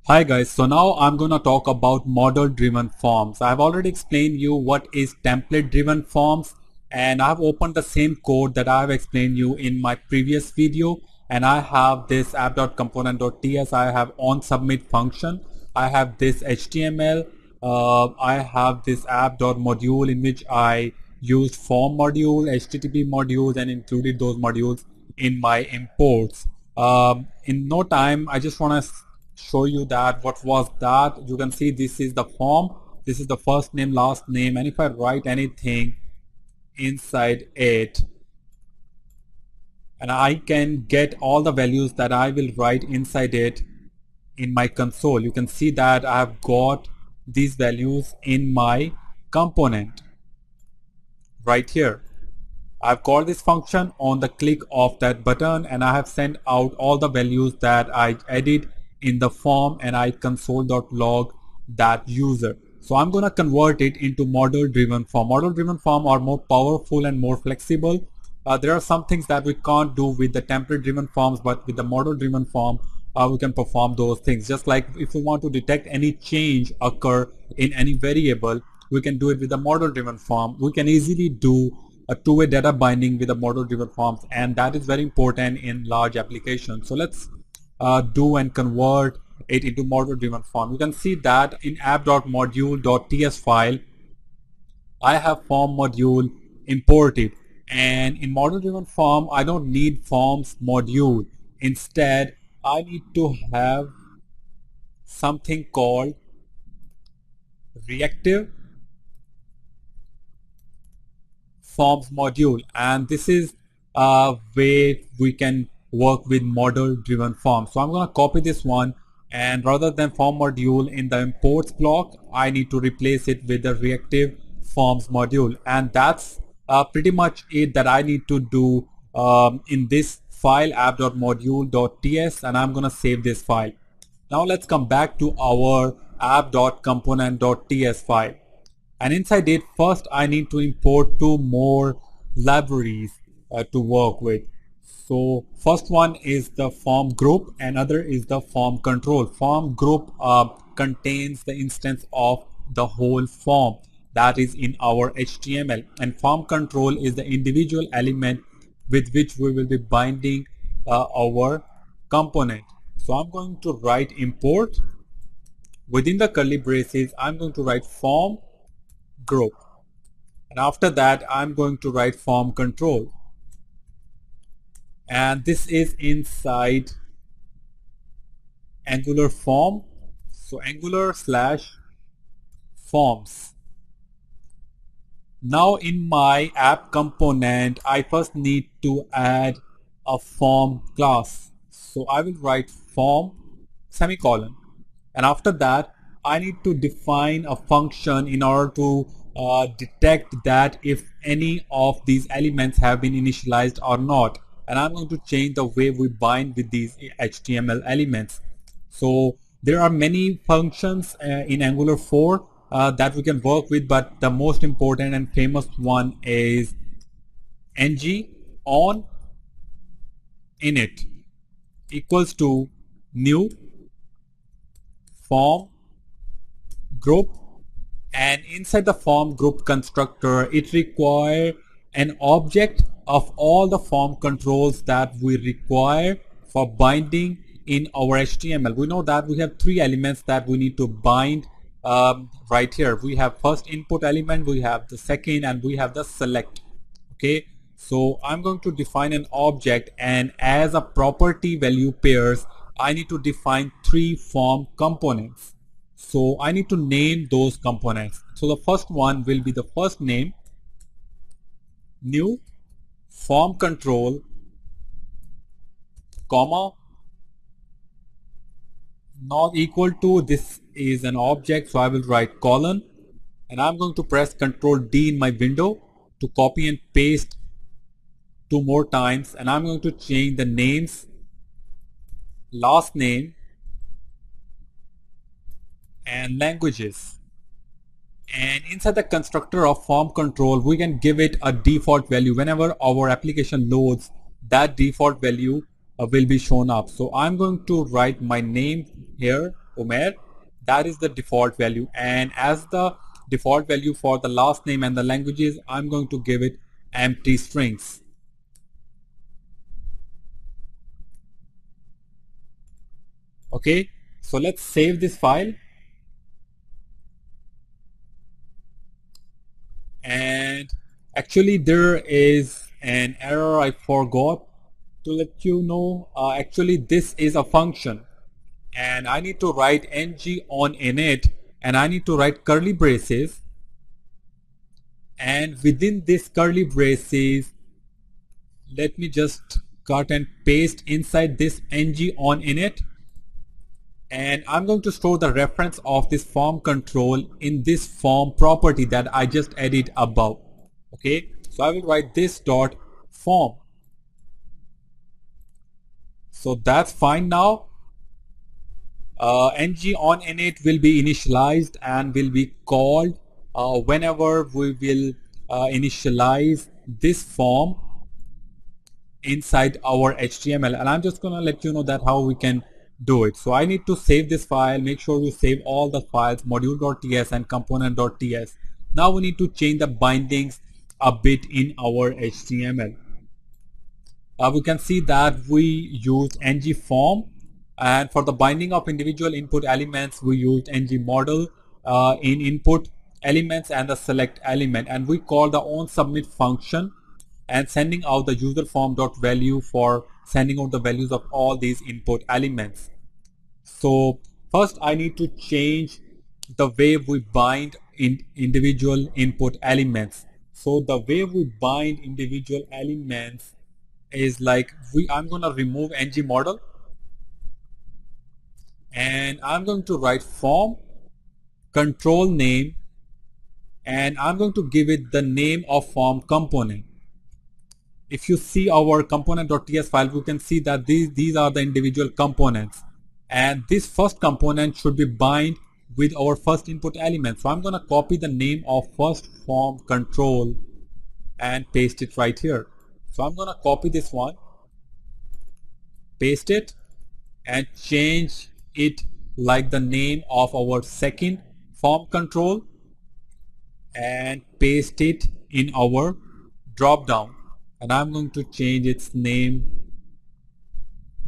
Hi guys, so now I'm going to talk about model driven forms. I've already explained you what is template driven forms, and I've opened the same code that I've explained you in my previous video, and I have this app.component.ts. I have on submit function, I have this HTML, I have this app.module in which I used form module, HTTP modules, and included those modules in my imports. In no time, I just want to show you that what was that. You can see this is the form, this is the first name, last name, and if I write anything inside it, and I can get all the values that I will write inside it in my console. You can see that I have got these values in my component right here. I've called this function on the click of that button, and I have sent out all the values that I added in the form, and I console.log that user. So I'm going to convert it into model driven form. Model driven form are more powerful and more flexible. There are some things that we can't do with the template driven forms, but with the model driven form we can perform those things. Just like if we want to detect any change occur in any variable, we can do it with the model driven form. We can easily do a two-way data binding with the model driven forms, and that is very important in large applications. So let's do and convert it into model driven form. You can see that in app.module.ts file I have form module imported, and in model driven form I don't need forms module. Instead I need to have something called reactive forms module, and this is a way we can work with model driven forms. So I'm going to copy this one, and rather than form module in the imports block, I need to replace it with the reactive forms module, and that's pretty much it that I need to do in this file app.module.ts, and I'm going to save this file. Now let's come back to our app.component.ts file, and inside it first I need to import two more libraries to work with. So first one is the form group, and other is the form control. Form group contains the instance of the whole form that is in our HTML, and form control is the individual element with which we will be binding our component. So I'm going to write import, within the curly braces I'm going to write form group, and after that I'm going to write form control, and this is inside Angular form. So Angular slash forms. Now in my app component I first need to add a form class. So I will write form semicolon, and after that I need to define a function in order to detect that if any of these elements have been initialized or not, and I'm going to change the way we bind with these HTML elements. So there are many functions in Angular 4 that we can work with, but the most important and famous one is ng on init equals to new form group, and inside the form group constructor it requires an object of all the form controls that we require for binding in our HTML. We know that we have three elements that we need to bind right here. We have first input element, we have the second, and we have the select. Okay, so I'm going to define an object, and as a property value pairs I need to define three form components. So I need to name those components. So the first one will be the first name, new form control, comma, not equal to, this is an object, so I will write colon, and I'm going to press Ctrl D in my window to copy and paste two more times, and I'm going to change the names, last name, and languages. And inside the constructor of form control we can give it a default value. Whenever our application loads, that default value will be shown up. So I'm going to write my name here, Umair. That is the default value, and as the default value for the last name and the languages, I'm going to give it empty strings. Okay, so let's save this file. And actually there is an error I forgot to let you know. Actually this is a function, and I need to write ng on init, and I need to write curly braces, and within this curly braces, let me just cut and paste inside this ng on init, and I'm going to store the reference of this form control in this form property that I just added above. Okay, so I will write this dot form. So that's fine now. ng on init will be initialized and will be called whenever we will initialize this form inside our HTML, and I'm just gonna let you know that how we can do it. So I need to save this file. Make sure you save all the files, module.ts and component.ts. Now we need to change the bindings a bit in our HTML. We can see that we used ng form, and for the binding of individual input elements we used ng model in input elements and the select element, and we call the onSubmit function and sending out the user form dot value for sending out the values of all these input elements. So first I need to change the way we bind in individual input elements. So the way we bind individual elements is like I'm going to remove ng model, and I'm going to write form control name, and I'm going to give it the name of form component. If you see our component.ts file, we can see that these are the individual components, and this first component should be bind with our first input element. So I'm going to copy the name of first form control and paste it right here. So I'm going to copy this one, paste it, and change it like the name of our second form control, and paste it in our drop down, and I'm going to change its name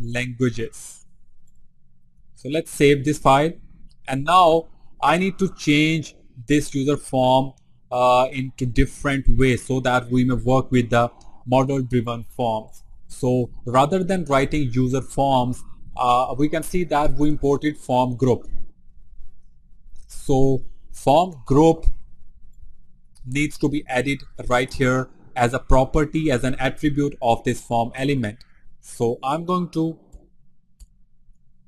languages. So let's save this file, and now I need to change this user form into different ways so that we may work with the model driven forms. So rather than writing user forms, we can see that we imported form group. So form group needs to be added right here as a property, as an attribute of this form element. So I'm going to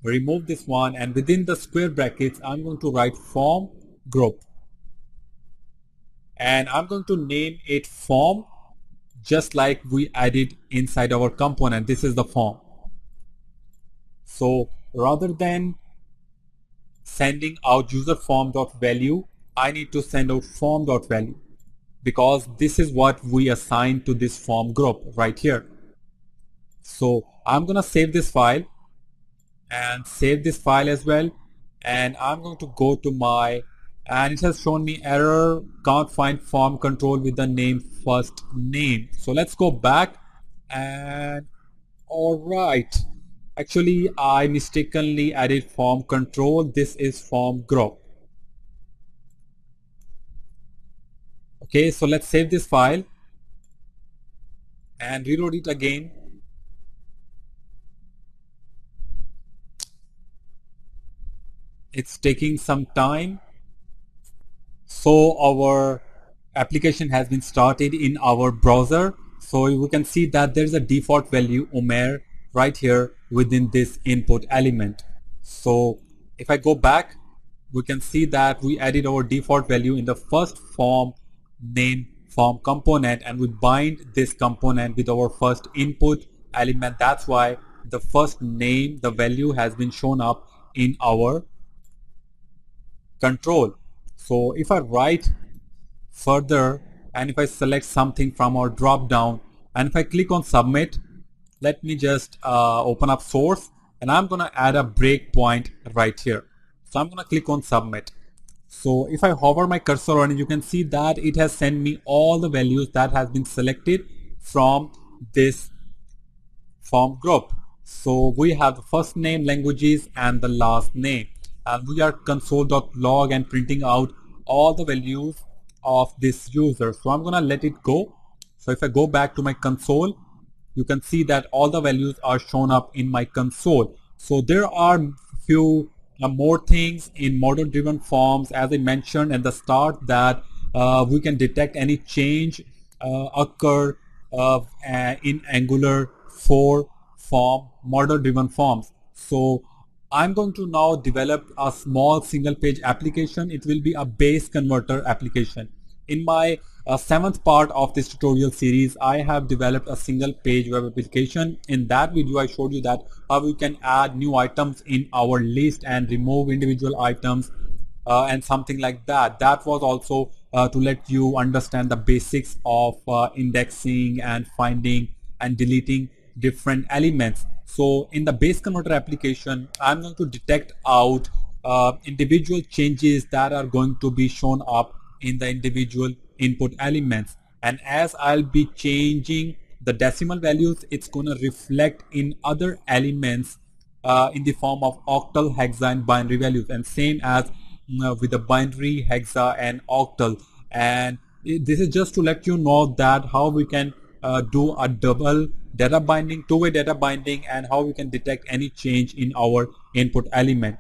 remove this one, and within the square brackets I'm going to write form group, and I'm going to name it form just like we added inside our component. This is the form. So rather than sending out user form dot value, I need to send out form dot value, because this is what we assign to this form group right here. So I'm gonna save this file and save this file as well, and I'm going to go to my, and it has shown me error, can't find form control with the name first name. So let's go back, and alright, actually I mistakenly added form control. This is form group. Okay, so let's save this file and reload it again. It's taking some time. So our application has been started in our browser. So we can see that there's a default value Umair right here within this input element. So if I go back, we can see that we added our default value in the first form name form component, and we bind this component with our first input element. That's why the first name, the value has been shown up in our control. So if I write further, and if I select something from our drop down, and if I click on submit, let me just open up source, and I'm gonna add a breakpoint right here. So I'm going to click on submit. So if I hover my cursor on it, you can see that it has sent me all the values that has been selected from this form group. So we have the first name, languages, and the last name, and we are console.log and printing out all the values of this user. So I'm gonna let it go. So if I go back to my console, you can see that all the values are shown up in my console. So there are few more things in model driven forms, as I mentioned at the start, that we can detect any change occur in Angular 4 form model driven forms. So I'm going to now develop a small single page application. It will be a base converter application. In my seventh part of this tutorial series, I have developed a single page web application. In that video, I showed you that how we can add new items in our list and remove individual items and something like that. That was also to let you understand the basics of indexing and finding and deleting different elements. So in the base converter application, I'm going to detect out individual changes that are going to be shown up in the individual input elements, and as I'll be changing the decimal values, it's going to reflect in other elements in the form of octal, hexa, and binary values, and same as with the binary, hexa, and octal. And this is just to let you know that how we can do a double data binding, two-way data binding, and how we can detect any change in our input element.